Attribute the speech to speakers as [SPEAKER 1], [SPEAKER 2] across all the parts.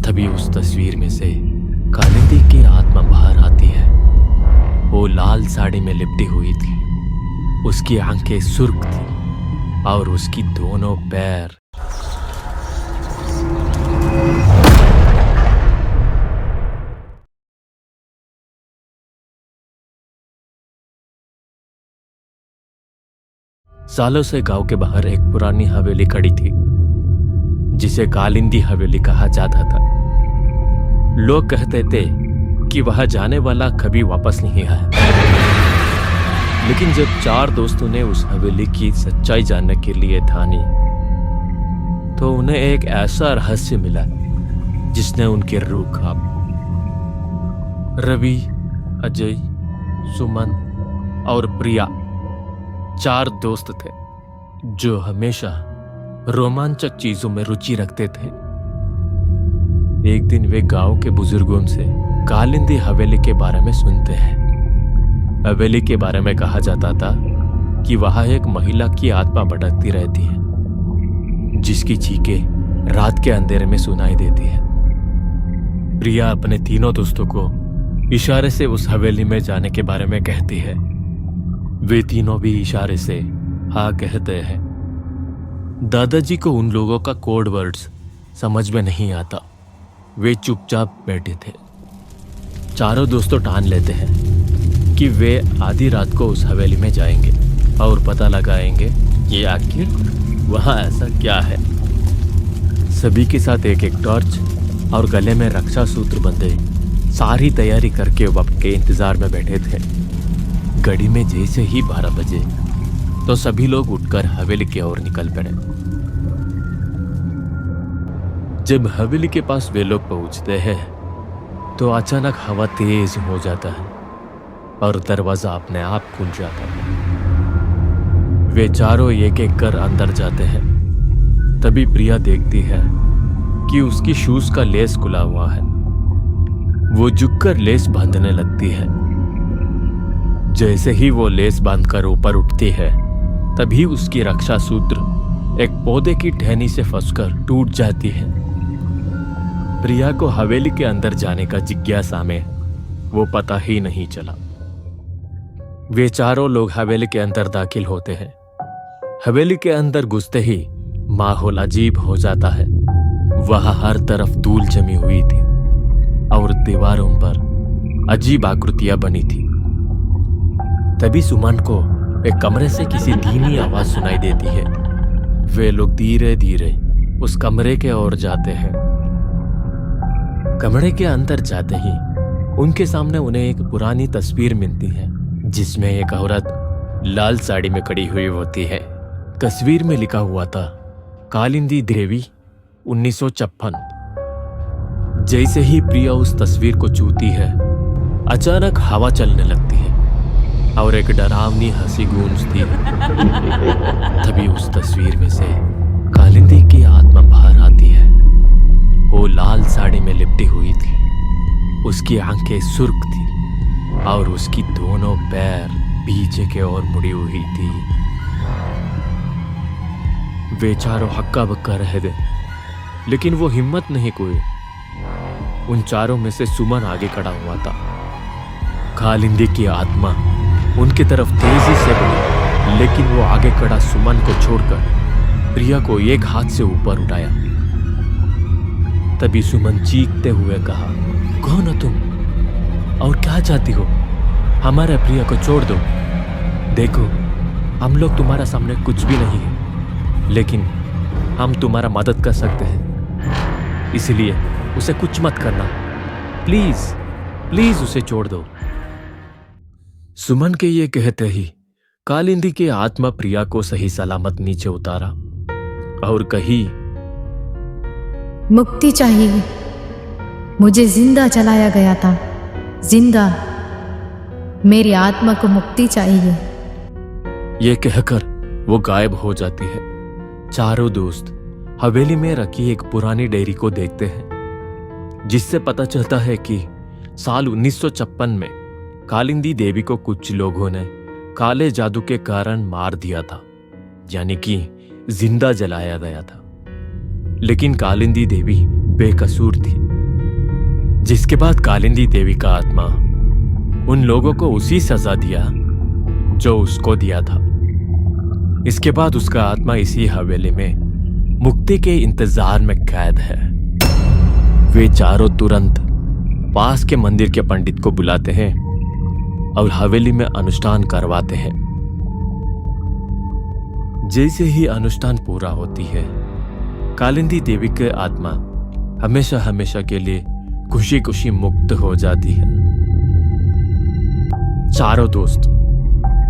[SPEAKER 1] तभी उस तस्वीर में से कालिंदी की आत्मा बाहर आती है। वो लाल साड़ी में लिपटी हुई थी, उसकी आंखें सुर्ख थी और उसकी दोनों पैर सालों से गांव के बाहर एक पुरानी हवेली खड़ी थी जिसे कालिंदी हवेली कहा जाता था। लोग कहते थे कि वहां जाने वाला कभी वापस नहीं आया। लेकिन जब 4 दोस्तों ने उस हवेली की सच्चाई जानने के लिए ठानी तो उन्हें एक ऐसा रहस्य मिला जिसने उनकी रूह कांप। रवि, अजय, सुमन और प्रिया 4 दोस्त थे जो हमेशा रोमांचक चीजों में रुचि रखते थे। एक दिन वे गांव के बुजुर्गों से कालिंदी हवेली के बारे में सुनते हैं। हवेली के बारे में कहा जाता था कि वहां एक महिला की आत्मा भटकती रहती है जिसकी चीखें रात के अंधेरे में सुनाई देती है। प्रिया अपने तीनों दोस्तों को इशारे से उस हवेली में जाने के बारे में कहती है। वे तीनों भी इशारे से हाँ कहते हैं। दादाजी को उन लोगों का कोड वर्ड्स समझ में नहीं आता। वे चुपचाप बैठे थे। चारों दोस्तों ठान लेते हैं कि वे आधी रात को उस हवेली में जाएंगे और पता लगाएंगे कि आखिर वहां ऐसा क्या है। सभी के साथ एक एक टॉर्च और गले में रक्षा सूत्र बंधे सारी तैयारी करके वक्त के इंतजार में बैठे थे। घड़ी में जैसे ही 12 बजे तो सभी लोग उठकर हवेली की ओर निकल पड़े। जब हवेली के पास वे लोग पहुंचते हैं तो अचानक हवा तेज हो जाता है और दरवाजा अपने आप खुल जाता है। वे चारों एक एक कर अंदर जाते हैं। तभी प्रिया देखती है कि उसकी शूज का लेस खुला हुआ है। वो झुककर लेस बांधने लगती है। जैसे ही वो लेस बांधकर ऊपर उठती है तभी उसकी रक्षा सूत्र एक पौधे की टहनी से फंसकर टूट जाती है। प्रिया को हवेली के अंदर जाने का जिज्ञासा में वो पता ही नहीं चला। वे चारों लोग हवेली के अंदर दाखिल होते हैं। हवेली के अंदर घुसते ही माहौल अजीब हो जाता है। वहां हर तरफ धूल जमी हुई थी और दीवारों पर अजीब आकृतियां बनी थी। तभी सुमन को एक कमरे से किसी धीमी आवाज सुनाई देती है। वे लोग धीरे धीरे उस कमरे के ओर जाते हैं। कमरे के अंदर जाते ही उनके सामने उन्हें एक पुरानी तस्वीर मिलती है जिसमें एक औरत लाल साड़ी में खड़ी हुई होती है। तस्वीर में लिखा हुआ था कालिंदी देवी 1956। जैसे ही प्रिया उस तस्वीर को छूती है अचानक हवा चलने लगती है और एक डरावनी हंसी गूंजती है। तभी उस तस्वीर में से कालिंदी की आत्मा बाहर आती है। वो लाल साड़ी में लिपटी हुई थी, उसकी आंखें सुर्ख थी और उसकी दोनों पैर पीछे के ओर मुड़ी हुई थी। वे चारों हक्का बक्का रह गए लेकिन वो हिम्मत नहीं खोई। उन चारों में से सुमन आगे खड़ा हुआ था। कालिंदी की आत्मा उनकी तरफ तेजी से बढ़ी लेकिन वो आगे खड़ा सुमन को छोड़कर प्रिया को एक हाथ से ऊपर उठाया। तभी सुमन चीखते हुए कहा, कौन हो तुम और क्या चाहती हो? हमारे प्रिया को छोड़ दो। देखो, हम लोग तुम्हारा सामने कुछ भी नहीं है लेकिन हम तुम्हारा मदद कर सकते हैं, इसलिए उसे कुछ मत करना। प्लीज प्लीज उसे छोड़ दो। सुमन के ये कहते ही कालिंदी की आत्मा प्रिया को सही सलामत नीचे उतारा और कही,
[SPEAKER 2] मुक्ति चाहिए, मुझे जिंदा जलाया गया था, जिंदा, मेरी आत्मा को मुक्ति चाहिए।
[SPEAKER 1] ये कहकर वो गायब हो जाती है। चारों दोस्त हवेली में रखी एक पुरानी डायरी को देखते हैं जिससे पता चलता है कि साल 1956 में कालिंदी देवी को कुछ लोगों ने काले जादू के कारण मार दिया था, यानी कि जिंदा जलाया गया था। लेकिन कालिंदी देवी बेकसूर थी। जिसके बाद कालिंदी देवी का आत्मा उन लोगों को उसी सजा दिया जो उसको दिया था। इसके बाद उसका आत्मा इसी हवेली में मुक्ति के इंतजार में कैद है। वे चारों तुरंत पास के मंदिर के पंडित को बुलाते हैं और हवेली में अनुष्ठान करवाते हैं। जैसे ही अनुष्ठान पूरा होती है, कालिंदी देवी की आत्मा हमेशा हमेशा के लिए खुशी खुशी मुक्त हो जाती है। चारों दोस्त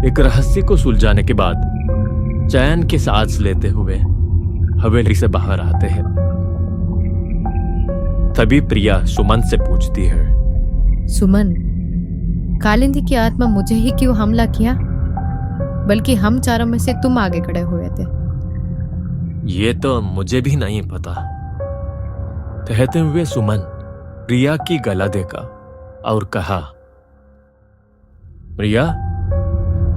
[SPEAKER 1] एक रहस्य को सुलझाने के बाद चैन के सांस लेते हुए हवेली से बाहर आते हैं। तभी प्रिया सुमन से पूछती है,
[SPEAKER 2] सुमन, कालिंदी की आत्मा मुझे ही क्यों हमला किया, बल्कि हम चारों में से तुम आगे खड़े हुए थे?
[SPEAKER 1] ये तो मुझे भी नहीं पता। कहते हुए सुमन प्रिया की गला देखा और कहा, प्रिया,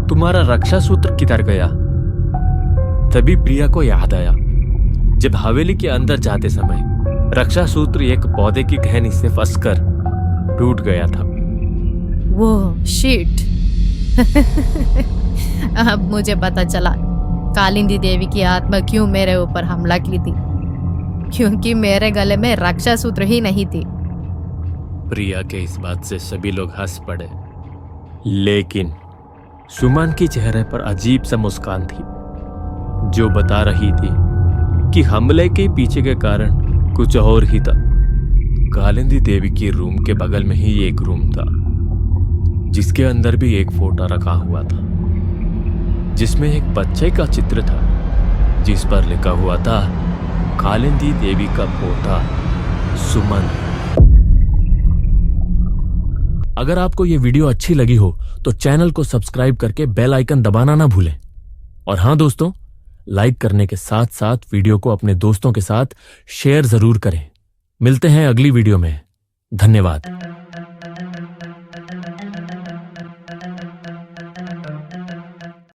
[SPEAKER 1] तुम्हारा रक्षा सूत्र किधर गया? तभी प्रिया को याद आया, जब हवेली के अंदर जाते समय रक्षा सूत्र एक पौधे की टहनी से फंसकर टूट गया था।
[SPEAKER 2] वो शिट। अब मुझे पता चला कालिंदी देवी की आत्मा क्यों मेरे ऊपर हमला की थी, क्योंकि मेरे गले में रक्षा सूत्र ही नहीं थी।
[SPEAKER 1] प्रिया के इस बात से सभी लोग हंस पड़े, लेकिन सुमन के चेहरे पर अजीब सा मुस्कान थी जो बता रही थी कि हमले के पीछे के कारण कुछ और ही था। कालिंदी देवी की रूम के बगल में ही एक रूम था जिसके अंदर भी एक फोटो रखा हुआ था, जिसमें एक बच्चे का चित्र था जिस पर लिखा हुआ था, कालिंदी देवी का पोता सुमन।
[SPEAKER 3] अगर आपको ये वीडियो अच्छी लगी हो तो चैनल को सब्सक्राइब करके बेल आइकन दबाना ना भूलें। और हाँ दोस्तों, लाइक करने के साथ साथ वीडियो को अपने दोस्तों के साथ शेयर जरूर करें। मिलते हैं अगली वीडियो में। धन्यवाद।